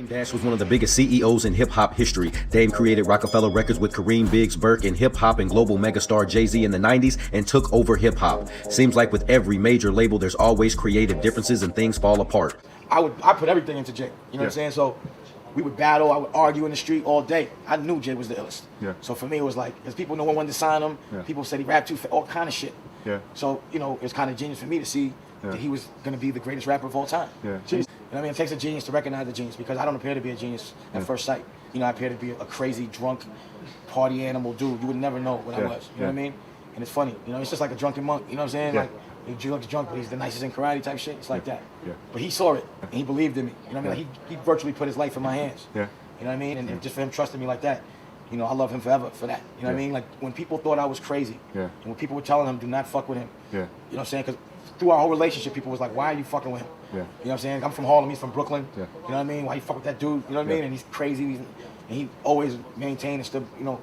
Dame Dash was one of the biggest CEOs in hip-hop history. Dame created Roc-A-Fella Records with Kareem Biggs Burke and hip-hop and global megastar Jay-Z in the 90s and took over hip-hop. Seems like with every major label, there's always creative differences and things fall apart. I put everything into Jay, you know what I'm saying? So we would battle, I would argue in the street all day. I knew Jay was the illest. Yeah. So for me, it was like, because people no one wanted to sign him, people said he rapped too fast, all kind of shit. Yeah. So, you know, it was kind of genius for me to see that he was going to be the greatest rapper of all time. Yeah. You know what I mean? It takes a genius to recognize a genius, because I don't appear to be a genius at first sight. You know, I appear to be a crazy, drunk, party animal dude. You would never know what I was, you know what I mean? And it's funny, you know, it's just like a drunken monk, you know what I'm saying? Like, he looks drunk, but he's the nicest in karate type shit. It's like that. Yeah. But he saw it, and he believed in me. You know what I mean? Like, he virtually put his life in my hands. Yeah. You know what I mean? And just for him trusting me like that, you know, I love him forever for that. You know what I mean? Like, when people thought I was crazy, and when people were telling him, do not fuck with him, you know what I'm saying? Because through our whole relationship, people was like, why are you fucking with him? You know what I'm saying? I'm from Harlem, he's from Brooklyn. You know what I mean? Why you fuck with that dude? You know what I mean? And he's crazy, and he always maintained and still, you know,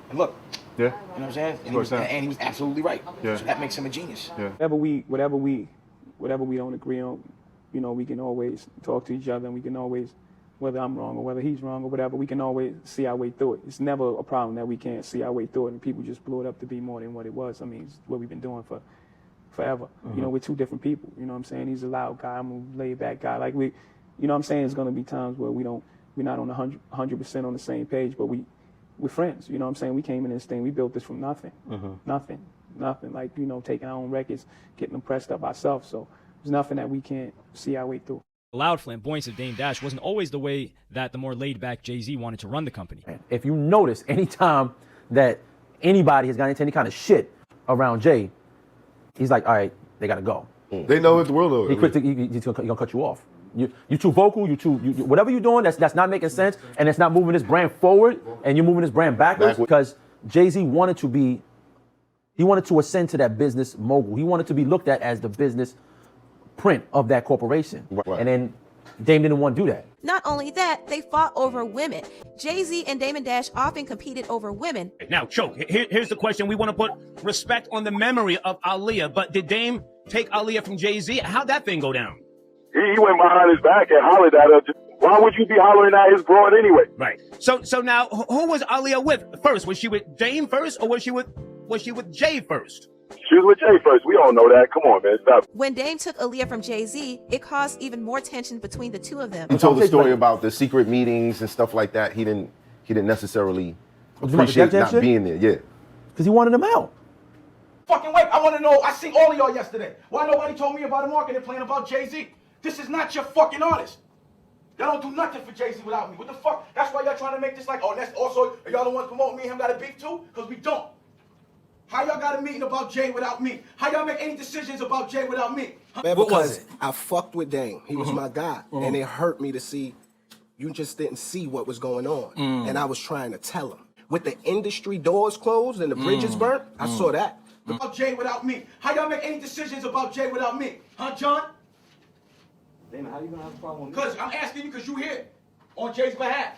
and look. You know what I'm saying? And he was absolutely right. So that makes him a genius. Whatever we don't agree on, you know, we can always talk to each other, and we can always, whether I'm wrong or whether he's wrong or whatever, we can always see our way through it. It's never a problem that we can't see our way through it, and people just blew it up to be more than what it was. I mean, it's what we've been doing for forever. You know, we're two different people. You know what I'm saying? He's a loud guy, I'm a laid back guy. Like, you know what I'm saying? There's gonna be times where we're not on 100% on the same page, but we're friends, you know what I'm saying? We came in this thing, we built this from nothing. Nothing. Like, you know, taking our own records, getting them pressed up ourselves. So there's nothing that we can't see our way through. The loud flamboyance of Dame Dash wasn't always the way that the more laid-back Jay-Z wanted to run the company. If you notice, anytime that anybody has gotten into any kind of shit around Jay, he's like, all right, they gotta go. They know it's the world over. He's gonna cut you off. You're too vocal, whatever you're doing that's not making sense, and it's not moving this brand forward, and you're moving this brand backwards, because Jay-Z wanted to ascend to that business mogul. He wanted to be looked at as the business print of that corporation. And then Dame didn't want to do that. Not only that, they fought over women. Jay-Z and Dame Dash often competed over women. Now, Choke, here's the question. We want to put respect on the memory of Aaliyah, but did Dame take Aaliyah from Jay-Z? How'd that thing go down? He went behind his back and hollered at her. Why would you be hollering at his broad anyway? Right. So now, who was Aaliyah with first? Was she with Dame first, or was she with Jay first? She was with Jay first. We all know that. Come on, man. Stop. When Dame took Aaliyah from Jay-Z, it caused even more tension between the two of them. You told the story about the secret meetings and stuff like that. He didn't necessarily appreciate not being there. Yeah. Because he wanted him out. Fucking wait, I want to know. I seen all of y'all yesterday. Why nobody told me about a marketing plan about Jay-Z? This is not your fucking artist. Y'all don't do nothing for Jay-Z without me. What the fuck? That's why y'all trying to make this like, oh, that's also, y'all the ones promoting me and him got a beef too? Because we don't. How y'all got a meeting about Jay without me? How y'all make any decisions about Jay without me? Man, because I fucked with Dame. He was my guy. And it hurt me to see you just didn't see what was going on. And I was trying to tell him. With the industry doors closed and the bridges burnt, I saw that. About Jay without me. How y'all make any decisions about Jay without me? Huh, John? Damon, how you gonna have a problem with me? Because I'm asking you because you here on Jay's behalf.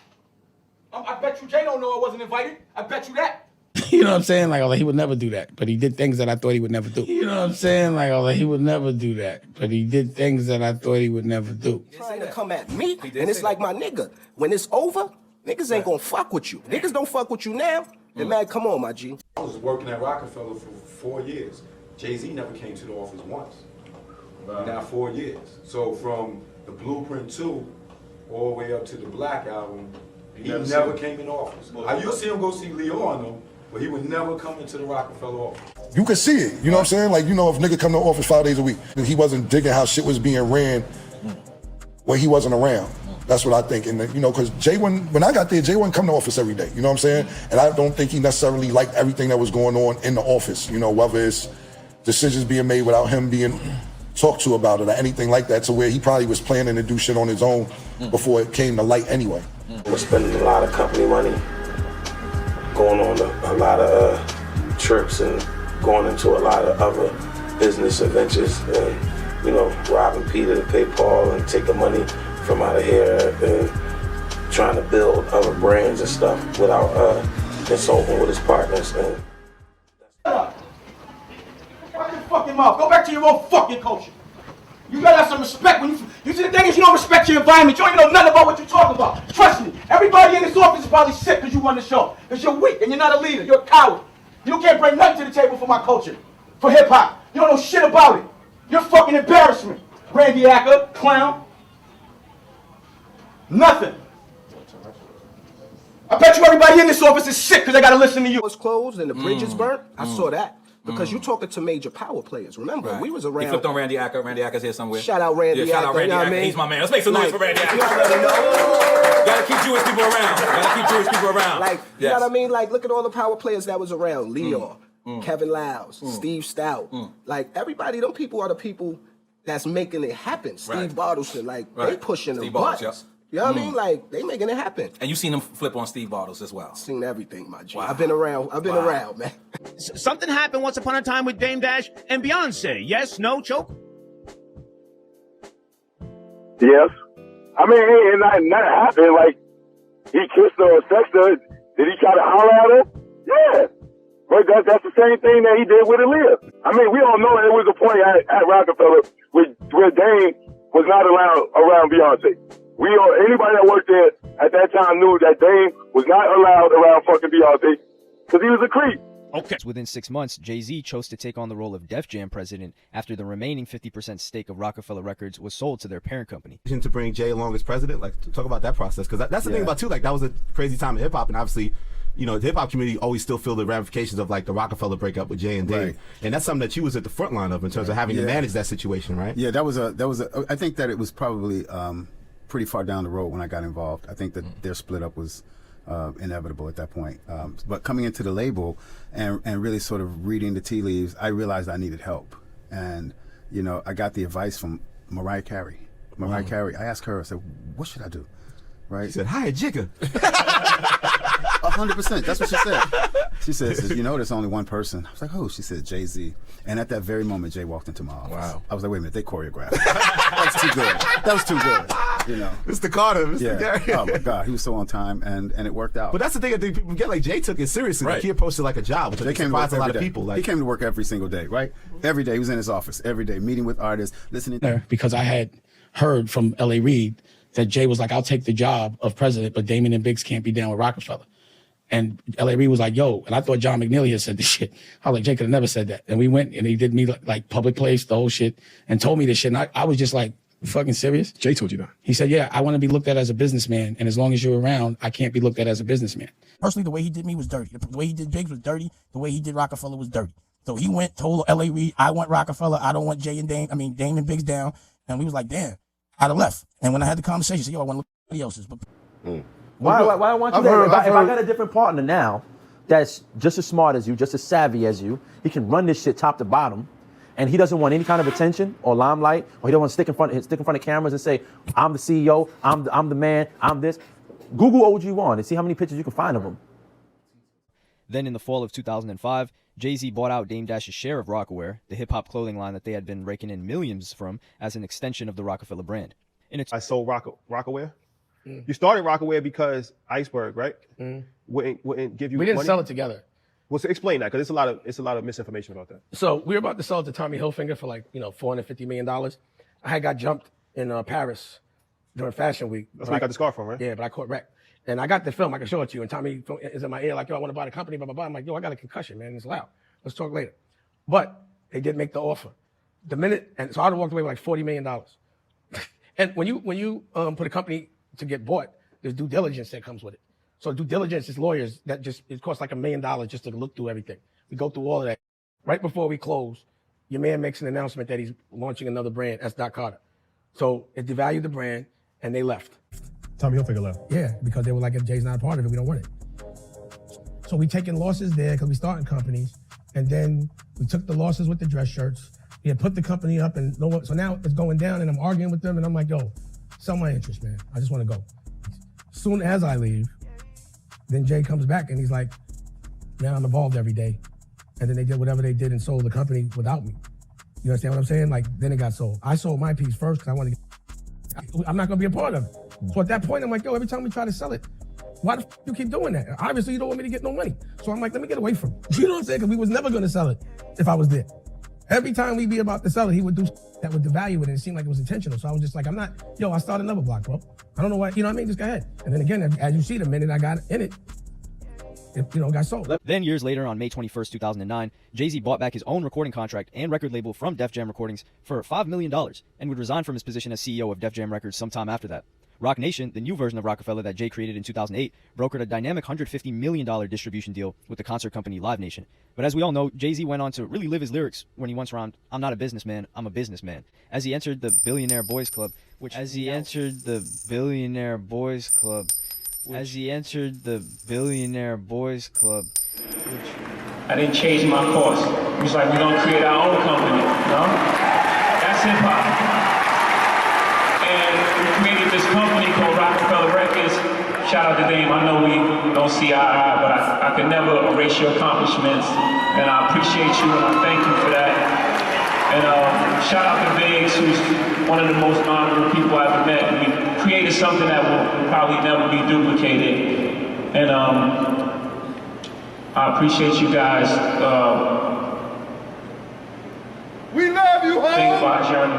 I bet you Jay don't know I wasn't invited. I bet you that. You know what I'm saying? Like, he would never do that. But he did things that I thought he would never do. You know what I'm saying? Like, he would never do that. But he did things that I thought he would never do. Trying to come at me, and it's like, my nigga, when it's over, niggas ain't gonna fuck with you. Niggas don't fuck with you now. Then, man, come on, my G. I was working at Roc-A-Fella for 4 years. Jay-Z never came to the office once. Now 4 years. So from the Blueprint 2 all the way up to the Black album, he never came in office. I used to see him go see Leo on them, but he would never come into the Roc-A-Fella office. You could see it, you know what I'm saying? Like, you know, if nigga come to the office 5 days a week, he wasn't digging how shit was being ran when he wasn't around. That's what I think. And, you know, because Jay, when I got there, Jay wouldn't come to office every day, you know what I'm saying? And I don't think he necessarily liked everything that was going on in the office, you know, whether it's decisions being made without him being talked to about it or anything like that, to where he probably was planning to do shit on his own before it came to light anyway. We're spending a lot of company money, going on a lot of trips and going into a lot of other business adventures and, you know, robbing Peter to pay Paul and taking money from out of here and trying to build other brands and stuff without consulting with his partners. And Watch your fucking mouth. Go back to your own fucking culture. You gotta have some respect when you You see, the thing is, you don't respect your environment. You don't even know nothing about what you're talking about. Trust me, everybody in this office is probably sick because you run the show. Because you're weak and you're not a leader. You're a coward. You can't bring nothing to the table for my culture, for hip hop. You don't know shit about it. You're fucking embarrassment. Randy Acker, clown. Nothing. I bet you everybody in this office is sick because they got to listen to you. Was closed and the bridges burnt. I saw that. Because you're talking to major power players. Remember, we was around. He flipped on Randy Acker. Randy Acker's here somewhere. Shout out Randy Acker. Shout out Randy Acker. He's my man. Let's make some noise for Randy Acker. You already know. Gotta keep Jewish people around. Gotta keep Jewish people around. Like, you know what I mean? Like, look at all the power players that was around. Leo, Kevin Louse, Steve Stout. Like, everybody, them people are the people that's making it happen. Steve Bartleson, like, they pushing the buttons. You know what I mean? Like, they making it happen. And you seen them flip on Steve Bottles as well. Seen everything, my G. Wow. I've been around, man. Something happened once upon a time with Dame Dash and Beyonce. Yes, no, choke? Yes. I mean, and that happened. Like, he kissed her or sexed her. Did he try to holler at her? Yeah. But that's the same thing that he did with Aaliyah. I mean, we all know there was a point at Roc-A-Fella where Dame was not allowed around Beyonce. Anybody that worked there at that time knew that Dame was not allowed around fucking Beyonce because he was a creep. Okay. Within 6 months, Jay-Z chose to take on the role of Def Jam president after the remaining 50% stake of Roc-A-Fella Records was sold to their parent company. To bring Jay along as president, like, talk about that process, because that's the thing about too. Like, that was a crazy time in hip hop, and obviously, you know, the hip hop community always still feel the ramifications of like the Roc-A-Fella breakup with Jay and Dave, and that's something that you was at the front line of in terms of having to manage that situation, right? Yeah, that was a. I think that it was probably pretty far down the road when I got involved. I think that their split up was inevitable at that point. But coming into the label and really sort of reading the tea leaves, I realized I needed help. And, you know, I got the advice from Mariah Carey. Mariah Carey, I asked her, I said, what should I do? Right? She said, hi, Jigga. 100%. That's what she said. She says, you know, there's only one person. I was like, who? She said, Jay-Z. And at that very moment, Jay walked into my office. Wow. I was like, wait a minute, they choreographed. That was too good. That was too good. You know, Mr. Carter, Mr. Gary. Oh my God, he was so on time, and it worked out. But that's the thing I think people get. Like, Jay took it seriously. Right. Like, he approached it like a job, which surprised a lot of people. Like, he came to work every single day, right? Every day he was in his office, every day meeting with artists, listening. Because I had heard from L.A. Reid that Jay was like, I'll take the job of president, but Damon and Biggs can't be down with Roc-A-Fella. And L.A. Reid was like, yo, and I thought John McNeely had said this shit. I was like, Jay could have never said that. And we went and he did me like public place, the whole shit, and told me this shit. And I was just like, fucking serious? Jay told you that? He said, yeah, I want to be looked at as a businessman, and as long as you're around, I can't be looked at as a businessman. Personally, the way he did me was dirty. The way he did Biggs was dirty. The way he did Roc-A-Fella was dirty. So he went, told L.A. Reid, I want Roc-A-Fella. I don't want Dame and Biggs down. And we was like, damn, I'd have left. And when I had the conversation, I said, yo, I want to look at somebody else's. But Why I want you there? If I got a different partner now that's just as smart as you, just as savvy as you, he can run this shit top to bottom, and he doesn't want any kind of attention or limelight, or he don't want to stick in front of cameras and say, I'm the CEO, I'm the man, I'm this. Google OG1 and see how many pictures you can find of him. Then in the fall of 2005, Jay-Z bought out Dame Dash's share of Rocawear, the hip-hop clothing line that they had been raking in millions from, as an extension of the Roc-A-Fella brand. I sold Rocawear. You started Rocawear because Iceberg, right? Wouldn't give you We didn't money? sell it together. Well, so explain that, because it's a lot of misinformation about that. So we were about to sell it to Tommy Hilfiger for like, $450 million. I had got jumped in Paris during Fashion Week. That's where you got the scarf from, right? Yeah, but I caught wreck. And I got the film, I can show it to you. And Tommy is in my ear like, yo, I want to buy the company, blah, blah, blah. I'm like, yo, I got a concussion, man. It's loud. Let's talk later. But they did make the offer. So I'd have walked away with like $40 million. And when you put a company to get bought, there's due diligence that comes with it. So due diligence is lawyers that it costs like $1 million just to look through everything. We go through all of that. Right before we close, your man makes an announcement that he's launching another brand, S. Carter. So it devalued the brand, and they left. Tommy Hilfiger left. Yeah, because they were like, if Jay's not a part of it, we don't want it. So we taking losses there because we starting companies, and then we took the losses with the dress shirts. We had put the company up, and so now it's going down, and I'm arguing with them, and I'm like, yo, sell my interest, man. I just want to go. Soon as I leave, then Jay comes back, and he's like, man, I'm involved every day. And then they did whatever they did and sold the company without me. You understand what I'm saying? Like, then it got sold. I sold my piece first because I wanted to I'm not going to be a part of it. So at that point, I'm like, yo, every time we try to sell it, why the you keep doing that? Obviously, you don't want me to get no money. So I'm like, let me get away from it. You know what I'm saying? Because we was never going to sell it if I was there. Every time we be about to sell it, he would do that would devalue it, and it seemed like it was intentional. So I was just like, I started another block, bro. I don't know what, you know what I mean? Just go ahead. And then again, as you see, the minute I got in it, got sold. Then years later, on May 21st, 2009, Jay-Z bought back his own recording contract and record label from Def Jam Recordings for $5 million and would resign from his position as CEO of Def Jam Records sometime after that. Roc Nation, the new version of Roc-A-Fella that Jay created in 2008, brokered a dynamic $150 million distribution deal with the concert company Live Nation. But as we all know, Jay-Z went on to really live his lyrics when he once rhymed, "I'm not a businessman, I'm a businessman," as he entered the Billionaire Boys Club, I didn't change my course. It was like, we're gonna create our own company, you know? That's hip hop. And we created this company called Roc-A-Fella Records. Shout out to Dame. I know we don't see eye to eye, but I can never erase your accomplishments. And I appreciate you and I thank you for that. And shout out to Biggs, who's one of the most honorable people I've ever met. And we created something that will probably never be duplicated. And I appreciate you guys. We love you, Think about our journey.